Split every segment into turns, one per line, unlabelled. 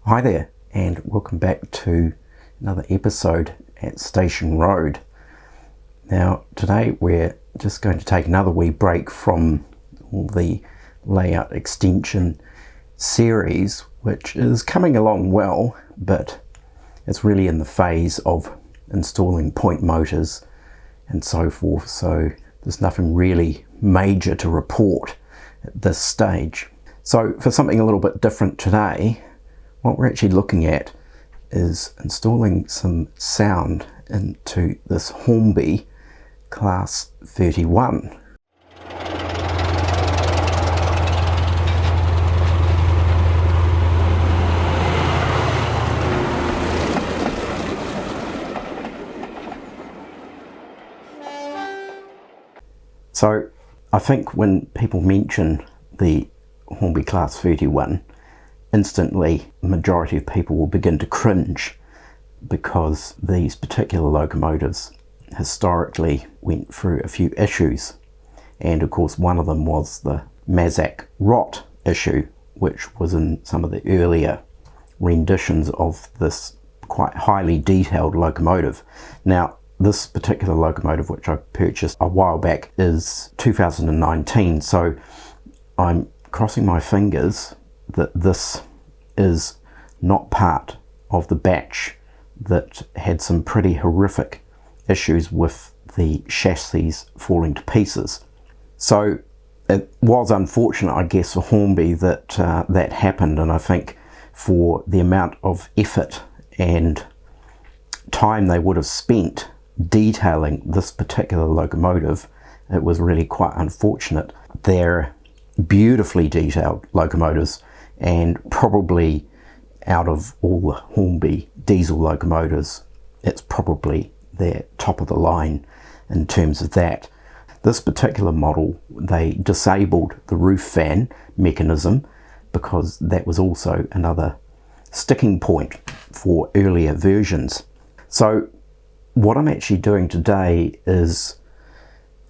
Hi there, and welcome back to another episode at Station Road. Now today we're just going to take another wee break from all the layout extension series, which is coming along well, but it's really in the phase of installing point motors and so forth, so there's nothing really major to report at this stage. So for something a little bit different today, what we're actually looking at is installing some sound into this Hornby Class 31. So I think when people mention the Hornby Class 31, instantly the majority of people will begin to cringe, because these particular locomotives historically went through a few issues, and of course one of them was the Mazak rot issue, which was in some of the earlier renditions of this quite highly detailed locomotive. Now this particular locomotive, which I purchased a while back, is 2019, so I'm crossing my fingers that this is not part of the batch that had some pretty horrific issues with the chassis falling to pieces. So it was unfortunate, I guess, for Hornby that that happened, and I think for the amount of effort and time they would have spent detailing this particular locomotive, it was really quite unfortunate. They're beautifully detailed locomotives, and probably out of all the Hornby diesel locomotives, it's probably their top of the line in terms of that. This particular model, they disabled the roof fan mechanism because that was also another sticking point for earlier versions. So what I'm actually doing today is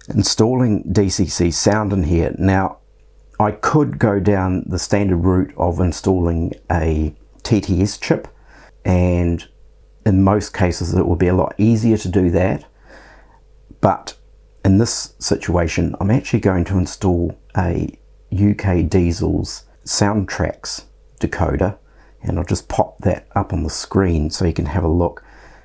installing DCC Sound in here. Now I could go down the standard route of installing a TTS chip, and in most cases it will be a lot easier to do that, but in this situation I'm actually going to install a UK Diesel's Soundtraxx Decoder, and I'll just pop that up on the screen so you can have a look.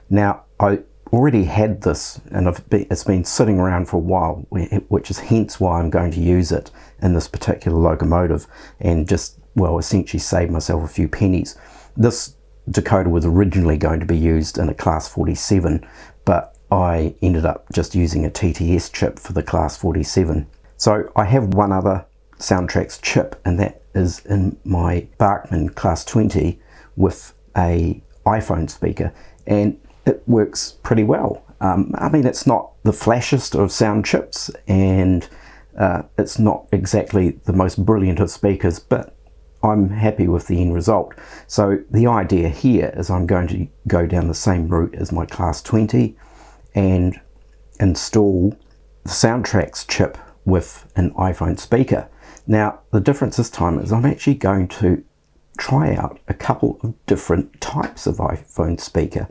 Now I already had this, and it's been sitting around for a while, which is hence why I'm going to use it in this particular locomotive and just, well, essentially save myself a few pennies. This decoder was originally going to be used in a Class 47, but I ended up just using a TTS chip for the Class 47. So I have one other Soundtraxx chip, and that is in my Bachmann Class 20 with a iPhone speaker, and it works pretty well. I mean, it's not the flashiest of sound chips, and it's not exactly the most brilliant of speakers, but I'm happy with the end result. So the idea here is I'm going to go down the same route as my Class 20 and install the Soundtraxx chip with an iPhone speaker. Now the difference this time is I'm actually going to try out a couple of different types of iPhone speaker,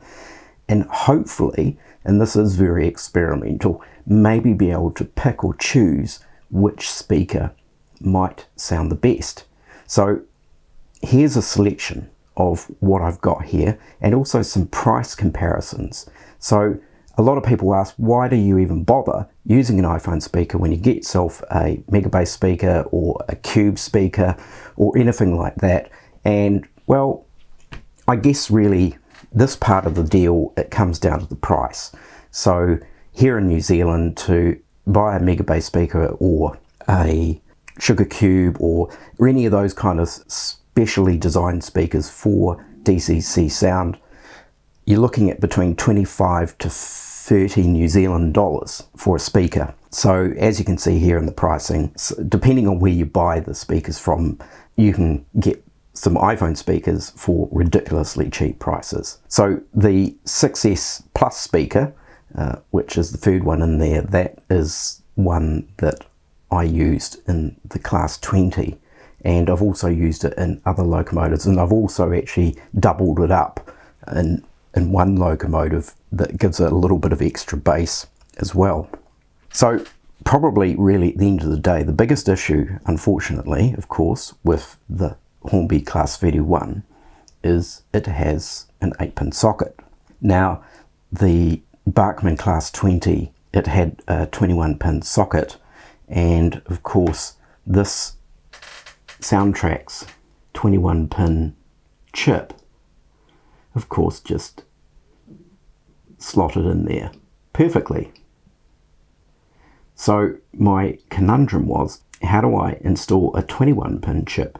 and hopefully, and this is very experimental, maybe be able to pick or choose which speaker might sound the best. So here's a selection of what I've got here, and also some price comparisons. So a lot of people ask, why do you even bother using an iPhone speaker when you get yourself a Megabass speaker or a Cube speaker or anything like that? And well, I guess really this part of the deal, it comes down to the price. So here in New Zealand, to buy a Megabass speaker or a Sugar Cube or any of those kind of specially designed speakers for DCC Sound, you're looking at between 25 to 30 New Zealand dollars for a speaker. So as you can see here in the pricing, depending on where you buy the speakers from, you can get some iPhone speakers for ridiculously cheap prices. So the 6S Plus speaker, which is the third one in there, that is one that I used in the Class 20, and I've also used it in other locomotives, and I've also actually doubled it up in one locomotive that gives it a little bit of extra bass as well. So probably really at the end of the day, the biggest issue, unfortunately, of course, with the Hornby Class 31 is it has an 8-pin socket. Now, the Bachmann Class 20, it had a 21-pin socket, and of course this Soundtraxx 21-pin chip, of course, just slotted in there perfectly. So my conundrum was, how do I install a 21-pin chip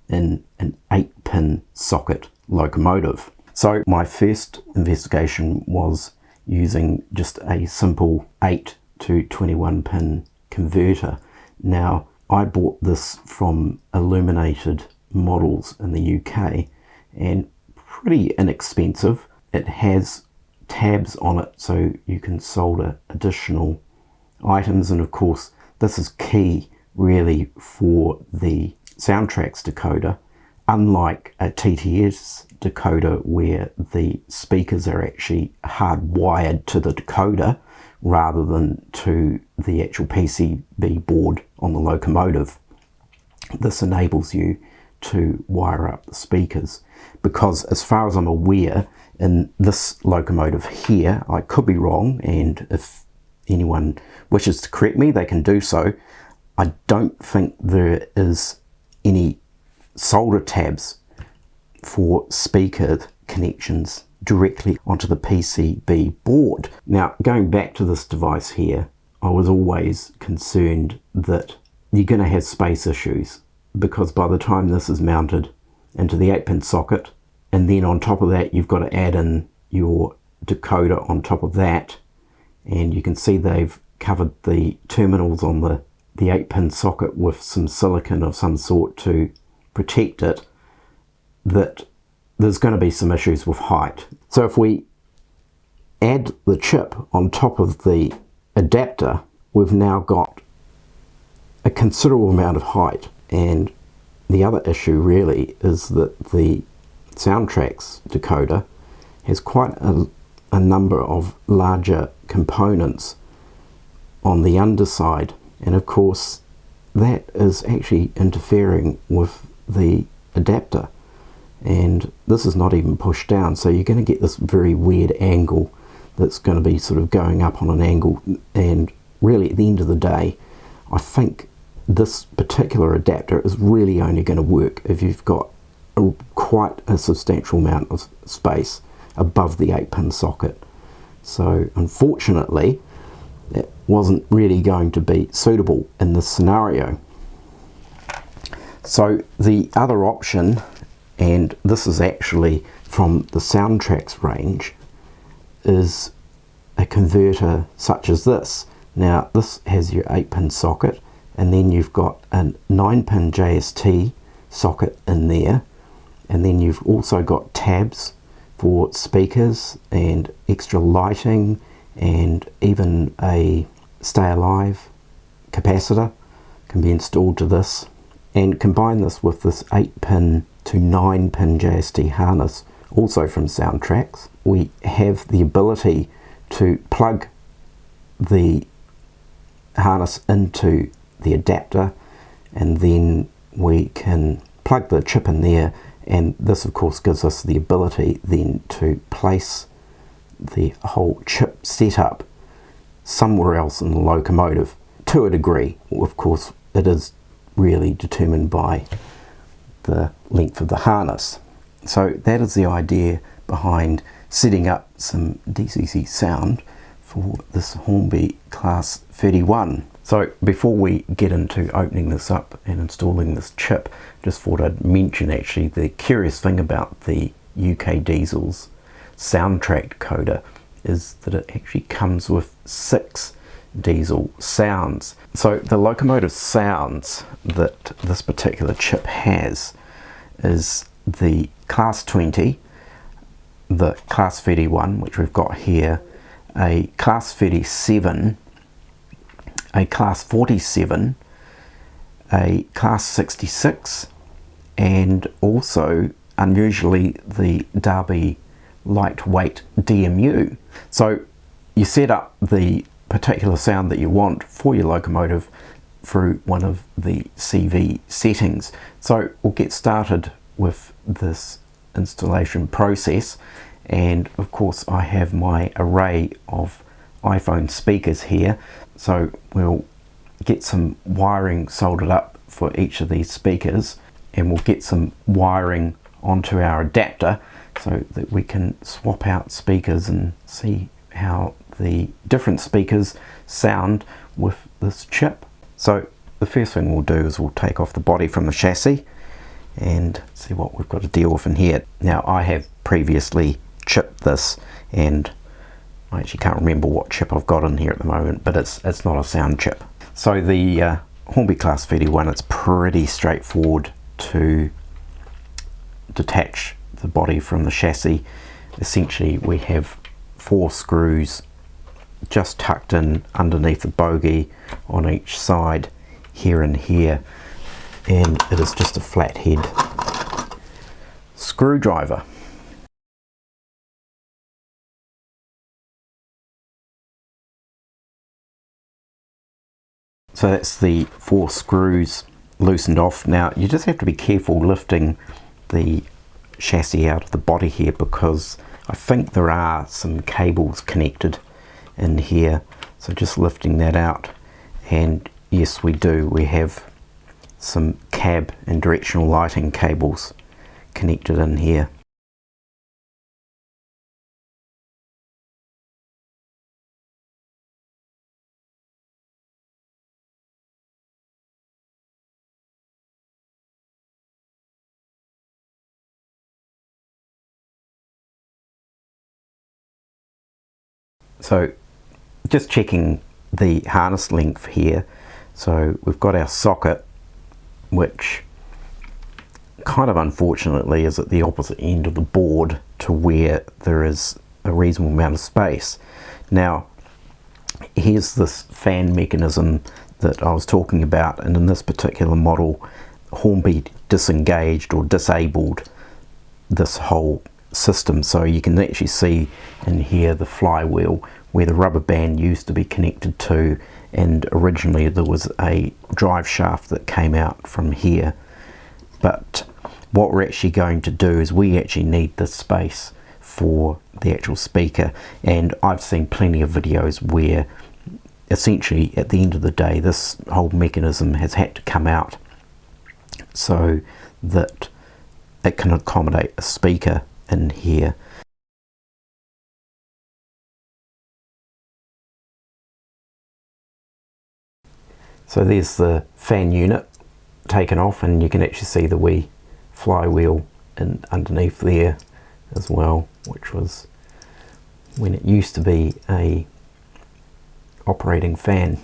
in an 8-pin socket locomotive? So my first investigation was using just a simple 8 to 21-pin converter. Now, I bought this from Illuminated Models in the UK, and pretty inexpensive. It has tabs on it so you can solder additional items, and of course this is key really for the Soundtraxx decoder. Unlike a TTS decoder where the speakers are actually hardwired to the decoder rather than to the actual PCB board on the locomotive, this enables you to wire up the speakers, because as far as I'm aware, in this locomotive here, I could be wrong, and if anyone wishes to correct me, they can do so, I don't think there is any solder tabs for speaker connections directly onto the PCB board. Now, going back to this device here, I was always concerned that you're going to have space issues, because by the time this is mounted into the 8-pin socket, and then on top of that you've got to add in your decoder on top of that, and you can see they've covered the terminals on the 8-pin socket with some silicone of some sort to protect it, that there's going to be some issues with height. So if we add the chip on top of the adapter, we've now got a considerable amount of height. And the other issue really is that the Soundtraxx decoder has quite a number of larger components on the underside, and of course that is actually interfering with the adapter, and this is not even pushed down, so you're going to get this very weird angle that's going to be sort of going up on an angle. And really at the end of the day, I think this particular adapter is really only going to work if you've got quite a substantial amount of space above the 8-pin socket. So unfortunately it wasn't really going to be suitable in this scenario. So the other option, and this is actually from the Soundtraxx range, is a converter such as this. Now this has your 8-pin socket, and then you've got a 9-pin JST socket in there, and then you've also got tabs for speakers and extra lighting, and even a Stay Alive capacitor can be installed to this. And combine this with this 8-pin to 9-pin JST harness, also from Soundtraxx, we have the ability to plug the harness into the adapter, and then we can plug the chip in there, and this of course gives us the ability then to place the whole chip setup somewhere else in the locomotive to a degree. Of course it is really determined by the length of the harness. So that is the idea behind setting up some DCC sound for this Hornby Class 31. So before we get into opening this up and installing this chip, just thought I'd mention actually the curious thing about the UK Diesel's Soundtraxx decoder is that it actually comes with 6 diesel sounds. So the locomotive sounds that this particular chip has is the Class 20, the Class 31, which we've got here, a Class 37, a Class 47, a Class 66, and also unusually the Derby lightweight DMU. So you set up the particular sound that you want for your locomotive through one of the CV settings. So we'll get started with this installation process, and of course I have my array of iPhone speakers here, so we'll get some wiring soldered up for each of these speakers, and we'll get some wiring onto our adapter so that we can swap out speakers and see how the different speakers sound with this chip. So the first thing we'll do is we'll take off the body from the chassis and see what we've got to deal with in here. Now I have previously chipped this, and I actually can't remember what chip I've got in here at the moment, but it's not a sound chip. So the Hornby Class 31, it's pretty straightforward to detach the body from the chassis. Essentially we have 4 screws just tucked in underneath the bogie on each side, here and here, and it is just a flathead screwdriver. So that's the 4 screws loosened off. Now you just have to be careful lifting the chassis out of the body here, because I think there are some cables connected in here, so just lifting that out. And yes, we do, we have some cab and directional lighting cables connected in here. So just checking the harness length here. So we've got our socket, which kind of unfortunately is at the opposite end of the board to where there is a reasonable amount of space. Now here's this fan mechanism that I was talking about, and in this particular model Hornby disengaged or disabled this whole system, so you can actually see in here the flywheel where the rubber band used to be connected to, and originally there was a drive shaft that came out from here. But what we're actually going to do is we actually need this space for the actual speaker, and I've seen plenty of videos where essentially at the end of the day this whole mechanism has had to come out so that it can accommodate a speaker in here. So there's the fan unit taken off, and you can actually see the wee flywheel underneath there as well, which was when it used to be a operating fan.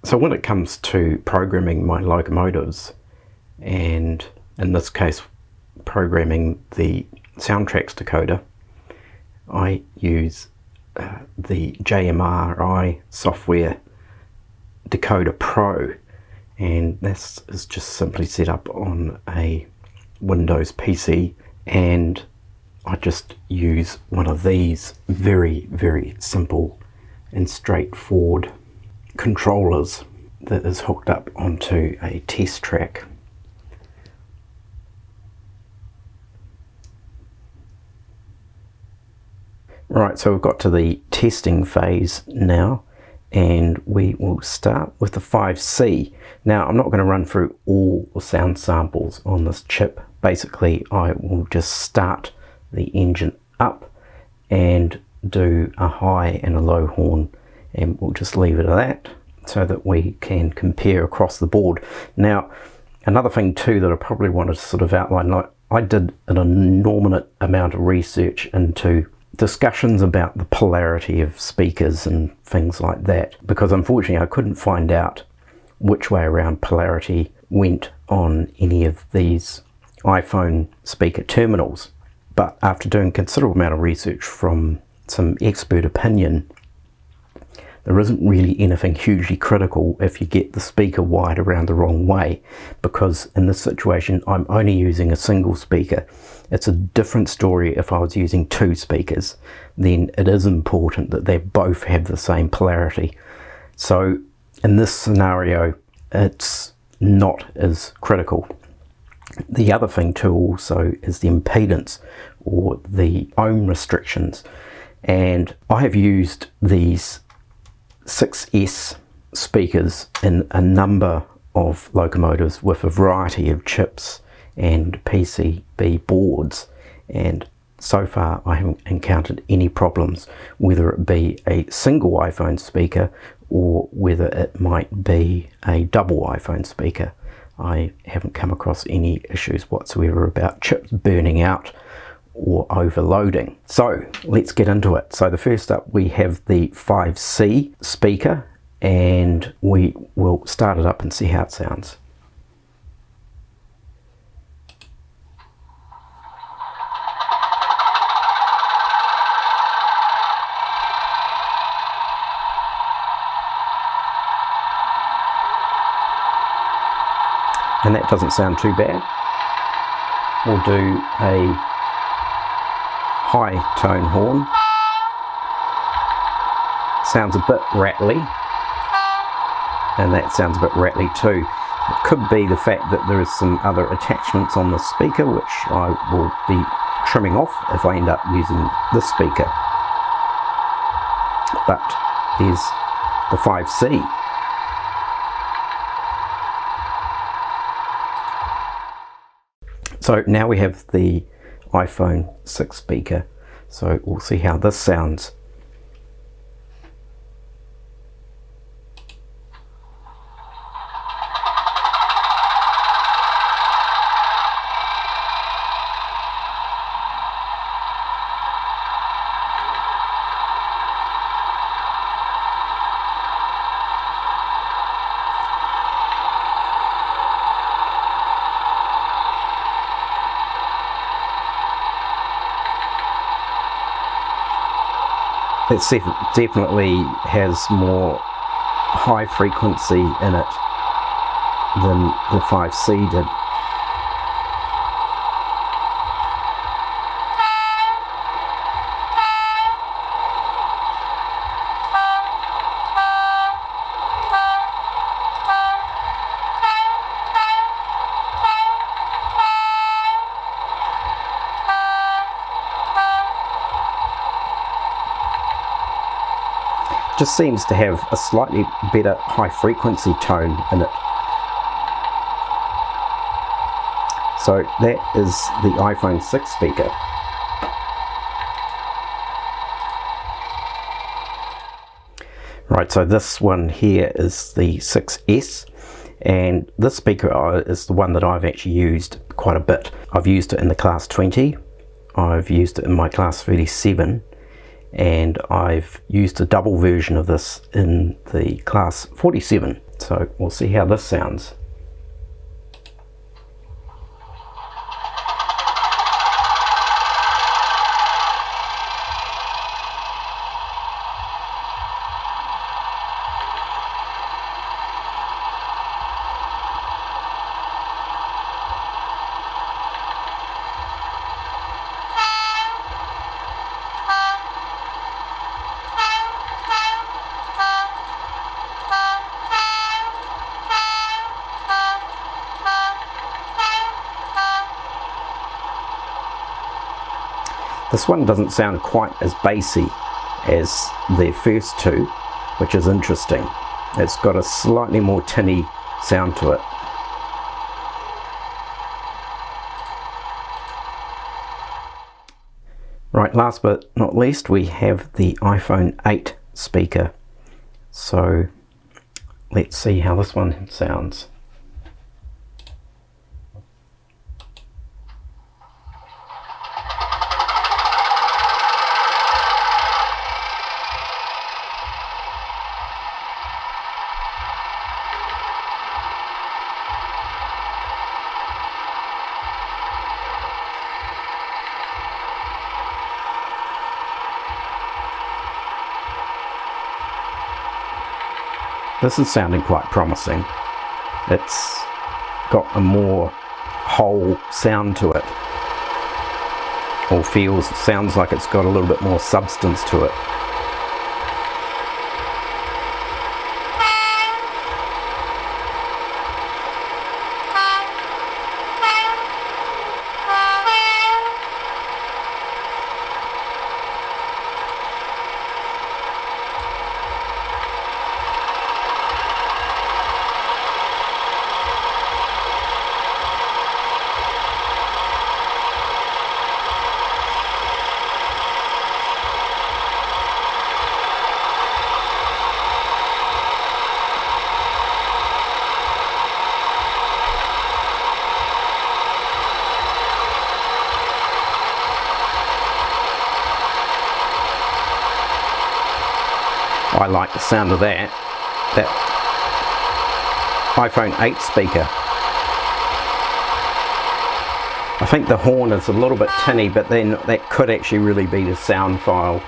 So when it comes to programming my locomotives, and in this case programming the Soundtraxx decoder, I use the JMRI software DecoderPro, and this is just simply set up on a Windows PC, and I just use one of these very simple and straightforward controllers that is hooked up onto a test track. Right, so we've got to the testing phase now, and we will start with the 5C. Now, I'm not going to run through all the sound samples on this chip. Basically, I will just start the engine up and do a high and a low horn, and we'll just leave it at that so that we can compare across the board. Now, another thing too that I probably wanted to sort of outline, like I did an enormous amount of research into discussions about the polarity of speakers and things like that, because unfortunately I couldn't find out which way around polarity went on any of these iPhone speaker terminals. But after doing a considerable amount of research from some expert opinion, there isn't really anything hugely critical if you get the speaker wired around the wrong way, because in this situation I'm only using a single speaker. It's a different story if I was using two speakers. Then it is important that they both have the same polarity. So in this scenario it's not as critical. The other thing too also is the impedance, or the ohm restrictions, and I have used these 6S speakers in a number of locomotives with a variety of chips and PCB boards, and so far I haven't encountered any problems, whether it be a single iPhone speaker or whether it might be a double iPhone speaker. I haven't come across any issues whatsoever about chips burning out or overloading. So let's get into it. So the first up we have the 5C speaker, and we will start it up and see how it sounds. And that doesn't sound too bad. We'll do a high tone horn. Sounds a bit rattly, and that sounds a bit rattly too. It could be the fact that there is some other attachments on the speaker which I will be trimming off if I end up using this speaker. But there's the 5C. So now we have the iPhone 6 speaker, so we'll see how this sounds. It definitely has more high frequency in it than the 5C did. Just seems to have a slightly better high frequency tone in it. So that is the iPhone 6 speaker. Right, so this one here is the 6S, and this speaker is the one that I've actually used quite a bit. I've used it in the Class 20, I've used it in my Class 37, and I've used a double version of this in the Class 47. So we'll see how this sounds. This one doesn't sound quite as bassy as the first two, which is interesting. It's got a slightly more tinny sound to it. Right, last but not least, we have the iPhone 8 speaker. So let's see how this one sounds. This is sounding quite promising. It's got a more whole sound to it, or sounds like it's got a little bit more substance to it. I like the sound of that iPhone 8 speaker. I think the horn is a little bit tinny, but then that could actually really be the sound file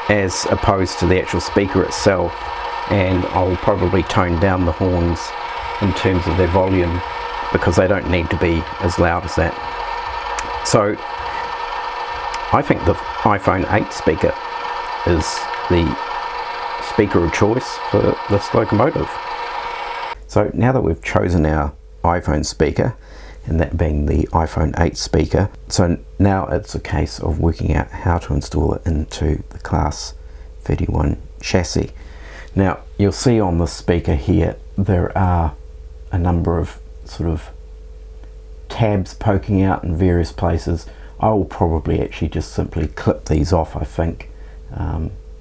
as opposed to the actual speaker itself, and I'll probably tone down the horns in terms of their volume because they don't need to be as loud as that. So I think the iPhone 8 speaker is the speaker of choice for this locomotive. So now that we've chosen our iPhone speaker, and that being the iPhone 8 speaker, so now it's a case of working out how to install it into the Class 31 chassis. Now you'll see on the speaker here there are a number of sort of tabs poking out in various places. I will probably actually just simply clip these off. I think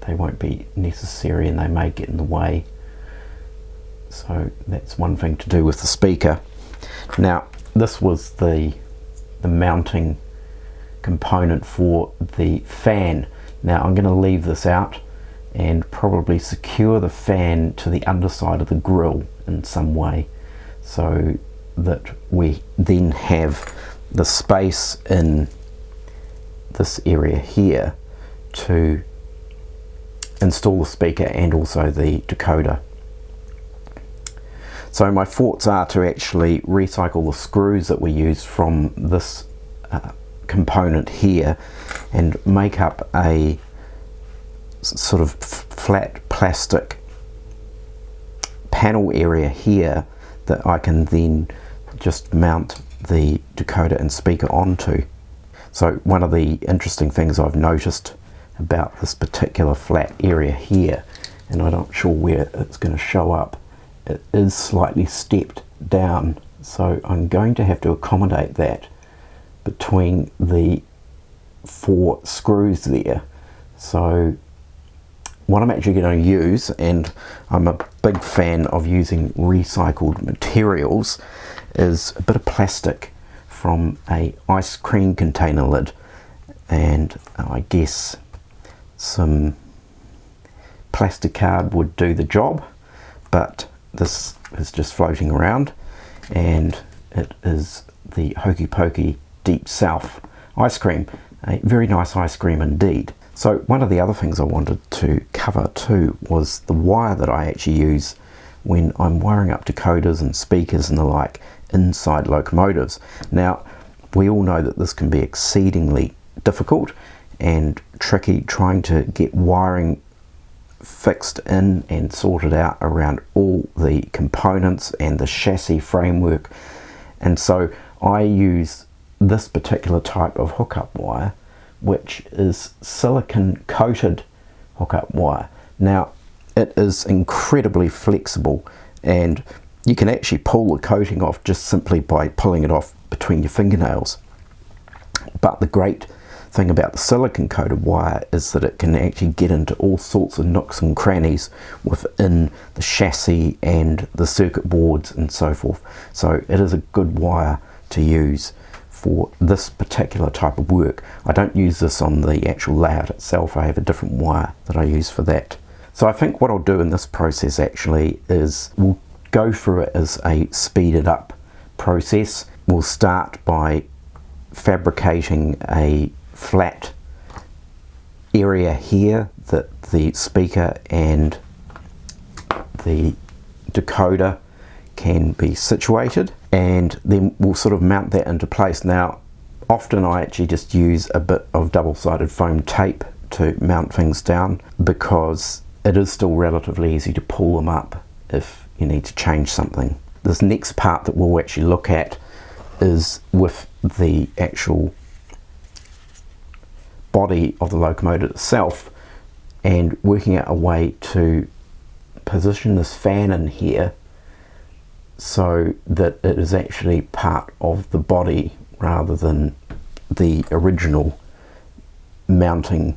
they won't be necessary and they may get in the way. So that's one thing to do with the speaker. Now this was the mounting component for the fan. Now I'm going to leave this out and probably secure the fan to the underside of the grille in some way so that we then have the space in this area here to install the speaker and also the decoder. So my thoughts are to actually recycle the screws that we used from this component here and make up a sort of flat plastic panel area here that I can then just mount the decoder and speaker onto. So one of the interesting things I've noticed about this particular flat area here, and I'm not sure where it's going to show up, it is slightly stepped down, so I'm going to have to accommodate that between the 4 screws there. So what I'm actually going to use, and I'm a big fan of using recycled materials, is a bit of plastic from a ice cream container lid, and I guess some plastic card would do the job, but this is just floating around, and it is the Hokey Pokey Deep South ice cream. A very nice ice cream indeed. So one of the other things I wanted to cover too was the wire that I actually use when I'm wiring up decoders and speakers and the like inside locomotives. Now, we all know that this can be exceedingly difficult and tricky, trying to get wiring fixed in and sorted out around all the components and the chassis framework. And so I use this particular type of hookup wire, which is silicon coated hookup wire. Now, it is incredibly flexible, and you can actually pull the coating off just simply by pulling it off between your fingernails. But the great thing about the silicon coated wire is that it can actually get into all sorts of nooks and crannies within the chassis and the circuit boards and so forth. So it is a good wire to use for this particular type of work. I don't use this on the actual layout itself. I have a different wire that I use for that. So I think what I'll do in this process actually is we'll go through it as a speeded up process. We'll start by fabricating a flat area here that the speaker and the decoder can be situated, and then we'll sort of mount that into place. Now, often I actually just use a bit of double-sided foam tape to mount things down, because it is still relatively easy to pull them up if you need to change something. This next part that we'll actually look at is with the actual body of the locomotive itself, and working out a way to position this fan in here so that it is actually part of the body rather than the original mounting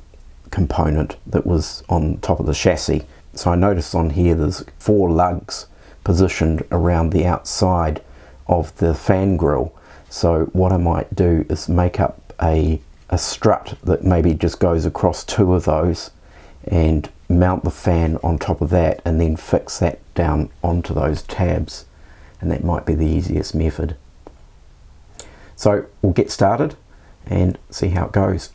component that was on top of the chassis. So I noticed on here there's 4 lugs positioned around the outside of the fan grille. So what I might do is make up a strut that maybe just goes across 2 of those and mount the fan on top of that, and then fix that down onto those tabs, and that might be the easiest method. So we'll get started and see how it goes.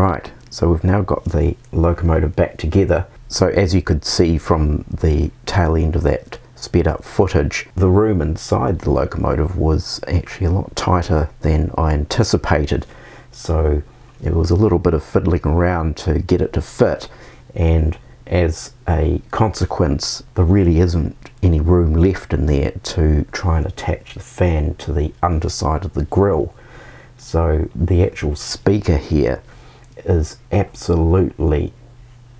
Right, so we've now got the locomotive back together. So as you could see from the tail end of that sped up footage, the room inside the locomotive was actually a lot tighter than I anticipated. So it was a little bit of fiddling around to get it to fit, and as a consequence there really isn't any room left in there to try and attach the fan to the underside of the grille. So the actual speaker here is absolutely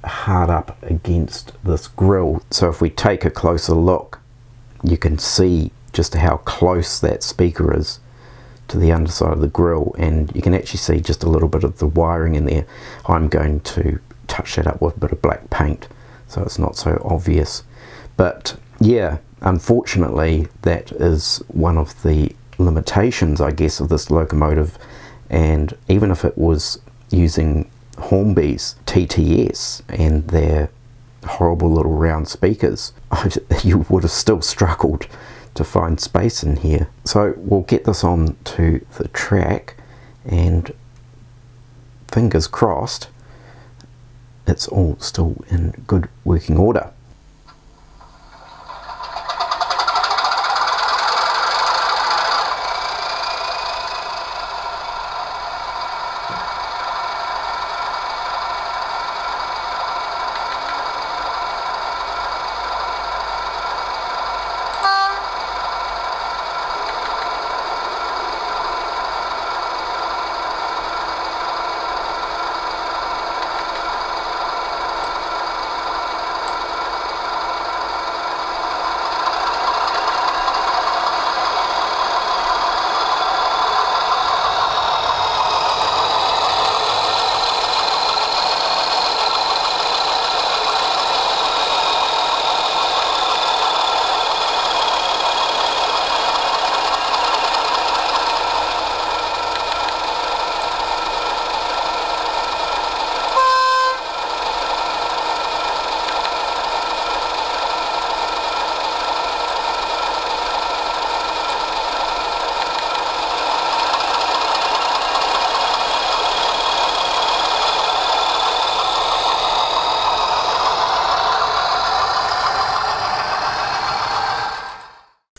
hard up against this grille. So if we take a closer look, you can see just how close that speaker is to the underside of the grille, and you can actually see just a little bit of the wiring in there. I'm going to touch that up with a bit of black paint so it's not so obvious. But yeah, unfortunately that is one of the limitations, I guess, of this locomotive. And even if it was using Hornby's TTS and their horrible little round speakers, you would have still struggled to find space in here. So we'll get this on to the track, and fingers crossed it's all still in good working order.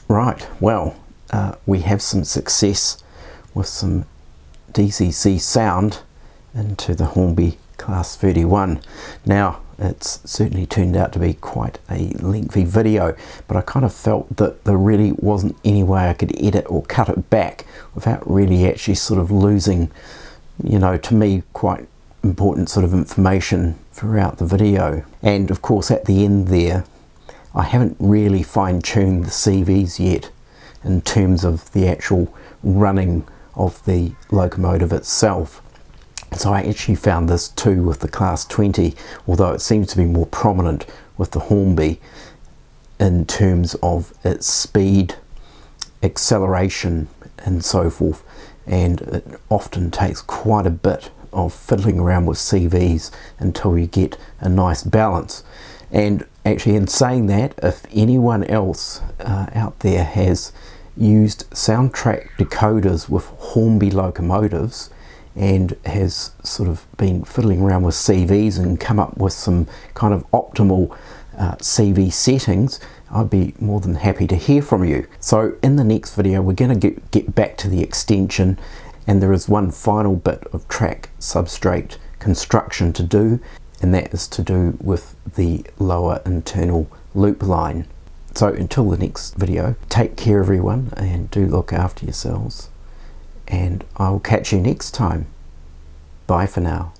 Right, well, we have some success with some DCC sound into the Hornby Class 31. Now, it's certainly turned out to be quite a lengthy video, but I kind of felt that there really wasn't any way I could edit or cut it back without really actually sort of losing, you know, to me, quite important sort of information throughout the video. And of course, at the end there, I haven't really fine-tuned the CVs yet in terms of the actual running of the locomotive itself. So I actually found this too with the Class 20, although it seems to be more prominent with the Hornby in terms of its speed, acceleration and so forth, and it often takes quite a bit of fiddling around with CVs until you get a nice balance. And actually, in saying that, if anyone else out there has used Soundtraxx decoders with Hornby locomotives and has sort of been fiddling around with CVs and come up with some kind of optimal CV settings, I'd be more than happy to hear from you. So in the next video, we're going to get back to the extension, and there is one final bit of track substrate construction to do, and that is to do with the lower internal loop line. So until the next video, take care everyone, and do look after yourselves, and I will catch you next time. Bye for now.